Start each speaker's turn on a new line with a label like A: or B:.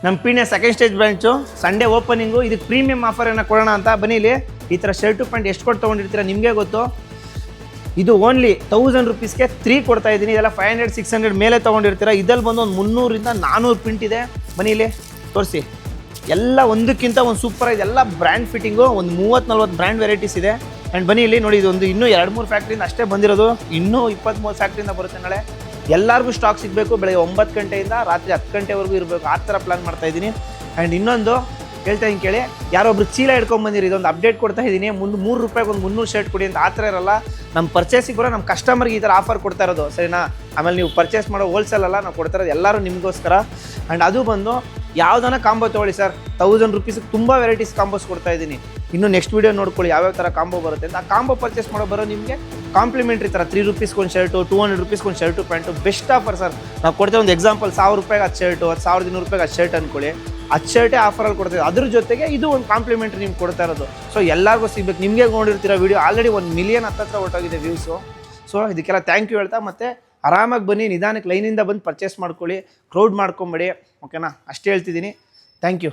A: ನಮ್ಮ Peenya second stage branch Sunday opening. ಇದಕ್ಕೆ premium offer ಏನೋ ಕೊಡೋಣ ಅಂತ ಬನ್ನಿ. ಇಲ್ಲಿ ಈ ಥರ ಶರ್ಟು ಪ್ಯಾಂಟ್ ಎಷ್ಟು ಕೊಟ್ಟು ತೊಗೊಂಡಿರ್ತೀರ ನಿಮಗೆ ಗೊತ್ತು. ಇದು ಓನ್ಲಿ 1000 ರುಪೀಸ್ಗೆ 3 ಕೊಡ್ತಾ ಇದ್ದೀನಿ. ಇದೆಲ್ಲ 500 600 ಮೇಲೆ ತೊಗೊಂಡಿರ್ತೀರ. ಇದಲ್ಲಿ ಬಂದು ಒಂದು 300ರಿಂದ 400 ಪ್ರಿಂಟ್ ಇದೆ. ಬನ್ನಿ ಇಲ್ಲಿ ತೋರಿಸಿ. ಎಲ್ಲ ಒಂದಕ್ಕಿಂತ ಒಂದು ಸೂಪರ್. ಇದೆಲ್ಲ ಬ್ರ್ಯಾಂಡ್ ಫಿಟ್ಟಿಂಗು. ಒಂದು 30-40 ಬ್ರ್ಯಾಂಡ್ ವೆರೈಟೀಸ್ ಇದೆ. ಆ್ಯಂಡ್ ಬನ್ನಿ ಇಲ್ಲಿ ನೋಡಿ, ಇದು ಒಂದು ಇನ್ನೂ 2-3 ಫ್ಯಾಕ್ಟ್ರಿಯಿಂದ ಅಷ್ಟೇ ಬಂದಿರೋದು. ಇನ್ನೂ 23 ಫ್ಯಾಕ್ಟ್ರಿಯಿಂದ ಬರುತ್ತೆ ನಾಳೆ. ಎಲ್ಲರಿಗೂ ಸ್ಟಾಕ್ ಸಿಗಬೇಕು. ಬೆಳಗ್ಗೆ 9 ಗಂಟೆಯಿಂದ ರಾತ್ರಿ 10 ಗಂಟೆವರೆಗೂ ಇರಬೇಕು. ಆ ಥರ ಪ್ಲಾನ್ ಮಾಡ್ತಾ ಇದ್ದೀನಿ. ಆ್ಯಂಡ್ ಇನ್ನೊಂದು ಹೇಳ್ತಾ ಇದ್ದೀನಿ ಕೇಳಿ, ಯಾರೊಬ್ರು ಚೀಲ ಹಿಡ್ಕೊಂಬಂದಿರಿ, ಇದೊಂದು ಅಪ್ಡೇಟ್ ಕೊಡ್ತಾ ಇದ್ದೀನಿ. ಮುಂದೆ 3 ರೂಪಾಯಿಗೆ ಒಂದು 300 ಶರ್ಟ್ ಕೊಡಿ ಅಂತ. ಆ ಥರ ಇರಲ್ಲ. ನಮ್ಮ ಪರ್ಚೇಸಿಗೆ ಬರೋ ನಮ್ಮ ಕಸ್ಟಮರ್ಗೆ ಈ ಥರ ಆಫರ್ ಕೊಡ್ತಾ ಇರೋದು, ಸರಿನಾ? ಆಮೇಲೆ ನೀವು ಪರ್ಚೇಸ್ ಮಾಡೋ ಹೋಲ್ಸೇಲ್ ಅಲ್ಲ, ನಾವು ಕೊಡ್ತಾ ಇರೋದು ಎಲ್ಲರೂ ನಿಮಗೋಸ್ಕರ. ಆ್ಯಂಡ್ ಅದು ಬಂದು ಯಾವುದನ್ನ ಕಾಂಬೋ ತೊಗೊಳ್ಳಿ ಸರ್, 1000 ರುಪೀಸಿಗೆ ತುಂಬ ವೆರೈಟೀಸ್ ಕಾಂಬೋಸ್ ಕೊಡ್ತಾ ಇದ್ದೀನಿ. ಇನ್ನು ನೆಕ್ಸ್ಟ್ ವೀಡಿಯೋ ನೋಡ್ಕೊಳ್ಳಿ ಯಾವ್ಯಾವ ಥರ ಕಾಂಬೋ ಬರುತ್ತೆ ಅಂತ. ಆ ಕಾಂಬೋ ಪರ್ಚೇಸ್ ಬರೋ ನಿಮಗೆ ಕಾಂಪ್ಲಿಮೆಂಟ್ರಿ ಥರ 3 ರೂಪೀಸ್ಗೆ ಒಂದು ಶರ್ಟು, 200 ರುಪೀಸ್ಗೆ ಒಂದು shirt pant. Best offer sir. ನಾವು ಕೊಡ್ತೇವೆ. ಒಂದು ಎಕ್ಸಾಂಪಲ್ 1000 ರೂಪಾಯಿಗೆ ಅದು ಶರ್ಟು, 1200 ರೂಪಾಯಿಗೆ ಅದು ಶರ್ಟ್ ಅಂದ್ಕೊಳ್ಳಿ. ಅದು ಶರ್ಟೇ ಆಫರಲ್ಲಿ ಕೊಡ್ತೀವಿ. ಅದ್ರ ಜೊತೆಗೆ ಇದು ಒಂದು ಕಾಂಪ್ಲಿಮೆಂಟ್ರಿ ನಿಮ್ಗೆ ಕೊಡ್ತಾ ಇರೋದು. ಸೊ ಎಲ್ಲರಿಗೂ ಸಿಗ್ಬೇಕು. ನಿಮಗೆ ನೋಡಿರ್ತೀರ ವೀಡಿಯೋ ಆಲ್ರೆಡಿ 1 ಮಿಲಿಯನ್ ಹತ್ರ ಹೊರಟೋಗಿದೆ ವ್ಯೂಸು. ಸೊ ಇದಕ್ಕೆಲ್ಲ ಥ್ಯಾಂಕ್ ಯು ಹೇಳ್ತಾ, ಮತ್ತು ಆರಾಮಾಗಿ ಬನ್ನಿ, ನಿಧಾನಕ್ಕೆ ಲೈನಿಂದ ಬಂದು ಪರ್ಚೇಸ್ ಮಾಡ್ಕೊಳ್ಳಿ, ಕ್ರೌಡ್ ಮಾಡ್ಕೊಂಬೇಡಿ, ಓಕೆನಾ? ಅಷ್ಟೇ ಹೇಳ್ತಿದ್ದೀನಿ. Thank you.